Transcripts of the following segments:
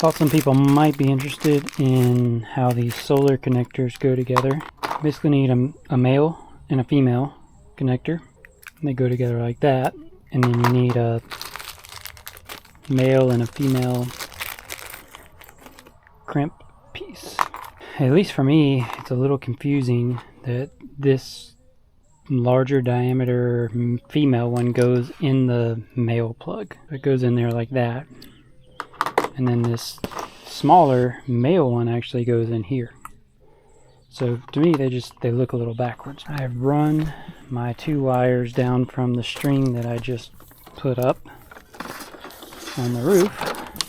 Thought some people might be interested in how these solar connectors go together. Basically need a male and a female connector. And they go together like that. And then you need a male and a female crimp piece. At least for me, it's a little confusing that this larger diameter female one goes in the male plug. It goes in there like that. And then this smaller male one actually goes in here. So to me they look a little backwards. I've run my 2 wires down from the string that I just put up on the roof.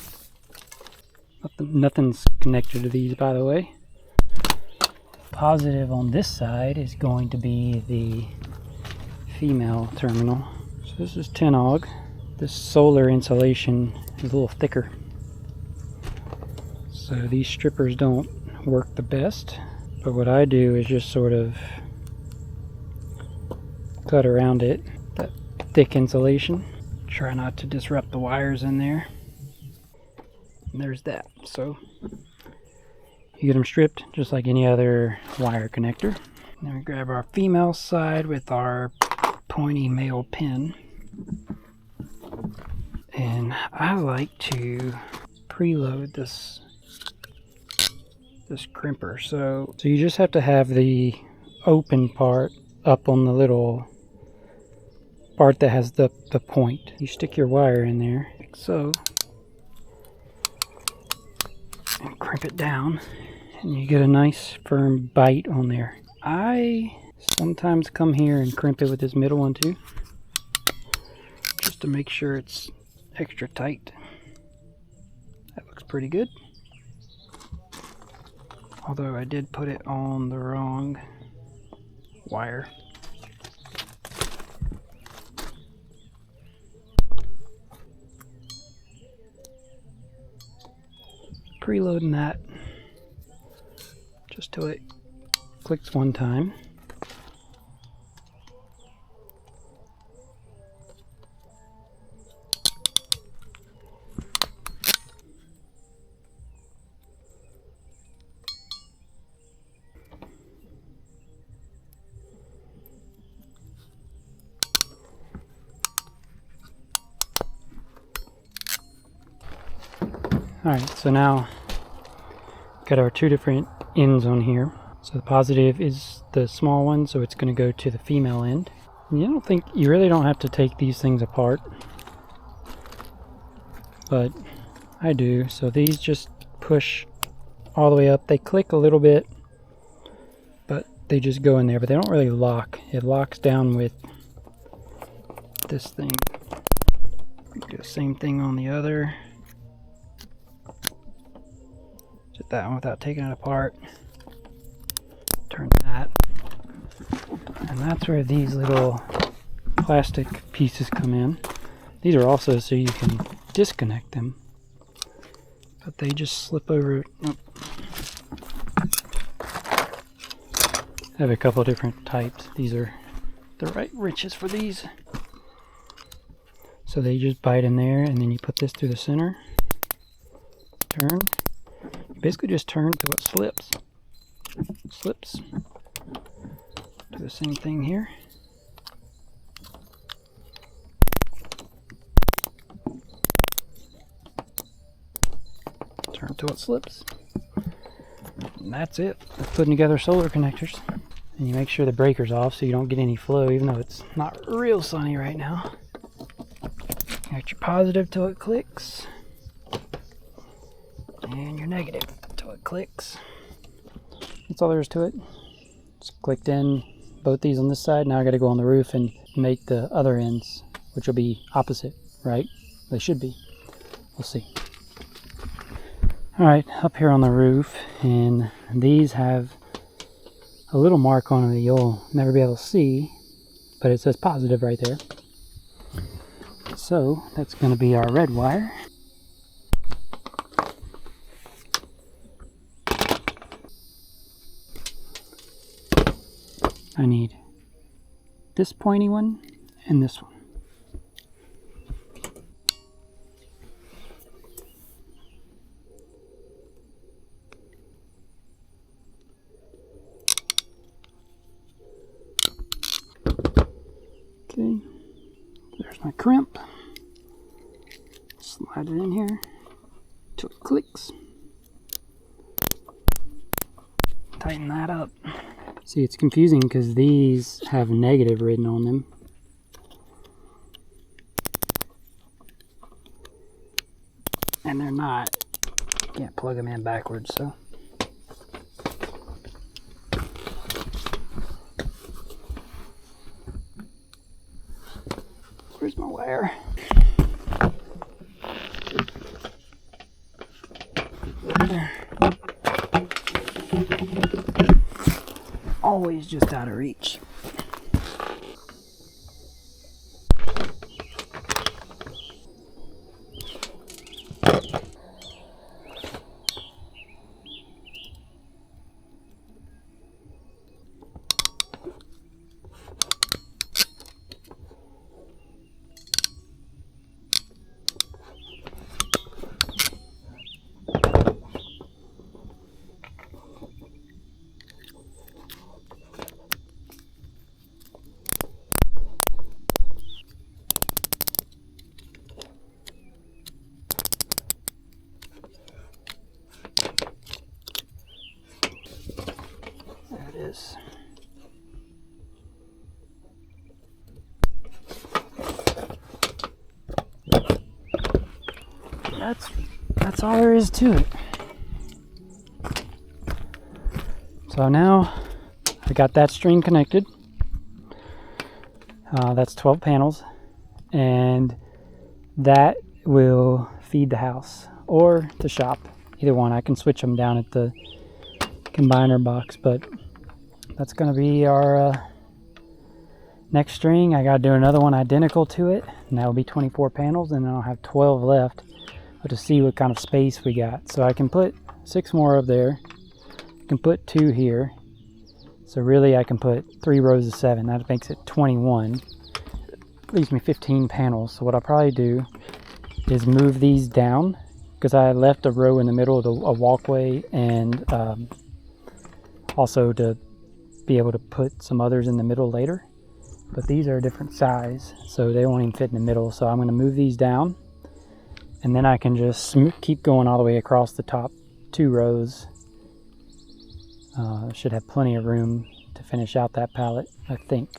Nothing's connected to these, by the way. Positive on this side is going to be the female terminal. So this is 10 AUG. This solar insulation is a little thicker. So these strippers don't work the best. But what I do is just sort of cut around it, that thick insulation. Try not to disrupt the wires in there. And there's that. So you get them stripped just like any other wire connector. Then we grab our female side with our pointy male pin. And I like to preload this crimper. So you just have to have the open part up on the little part that has the point. You stick your wire in there like so and crimp it down, and you get a nice firm bite on there. I sometimes come here and crimp it with this middle one too, just to make sure it's extra tight. That looks pretty good. Although I did put it on the wrong wire. Preloading that just till it clicks one time. Alright, so now got our 2 different ends on here. So the positive is the small one, so it's going to go to the female end. And you really don't have to take these things apart, but I do. So these just push all the way up. They click a little bit, but they just go in there, but they don't really lock. It locks down with this thing. Do the same thing on the other. Just that one without taking it apart. Turn that. And that's where these little plastic pieces come in. These are also so you can disconnect them. But they just slip over. Oh. I have a couple different types. These are the right wrenches for these. So they just bite in there, and then you put this through the center. Turn. Basically just turn till it slips. Slips. Do the same thing here. Turn till it slips. And that's it. That's putting together solar connectors. And you make sure the breaker's off so you don't get any flow, even though it's not real sunny right now. Got your positive till it clicks. And your negative till it clicks. That's all there is to it. It's clicked in both these on this side. Now I got to go on the roof and make the other ends, which will be opposite, right? They should be. We'll see. Alright, up here on the roof, and these have a little mark on them that you'll never be able to see, but it says positive right there. So that's going to be our red wire. I need this pointy one and this one. crimp. Slide it in here till it clicks. Tighten that up. See, it's confusing because these have negative written on them. And they're not. Can't plug them in backwards, so. Where's my wire? There. Always just out of reach. There it is. That's all there is to it. So now I got that string connected. That's 12 panels, and that will feed the house or the shop. Either one. I can switch them down at the combiner box, but that's going to be our next string. I got to do another one identical to it, and that will be 24 panels, and then I'll have 12 left. But to see what kind of space we got, so I can put 6 more up there. I can put 2 here, so really I can put 3 rows of 7. That makes it 21. Leaves me 15 panels. So what I'll probably do is move these down, because I left a row in the middle of a walkway, and also to be able to put some others in the middle later. But these are a different size, so they won't even fit in the middle. So I'm going to move these down, and then I can just keep going all the way across the top 2 rows. Should have plenty of room to finish out that pallet, I think.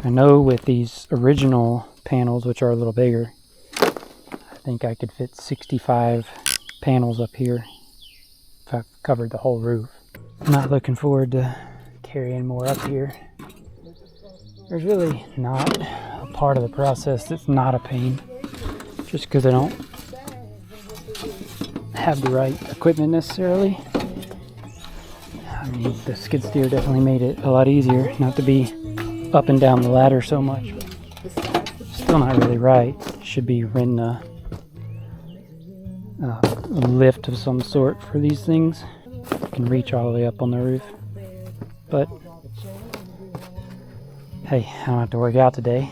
I know with these original panels, which are a little bigger, I think I could fit 65 panels up here if I covered the whole roof. I'm not looking forward to carrying more up here. There's really not a part of the process that's not a pain, just because I don't have the right equipment necessarily. I mean, the skid steer definitely made it a lot easier not to be up and down the ladder so much, but still not really right. Should be renting a lift of some sort for these things. Can reach all the way up on the roof, but hey, I don't have to work out today.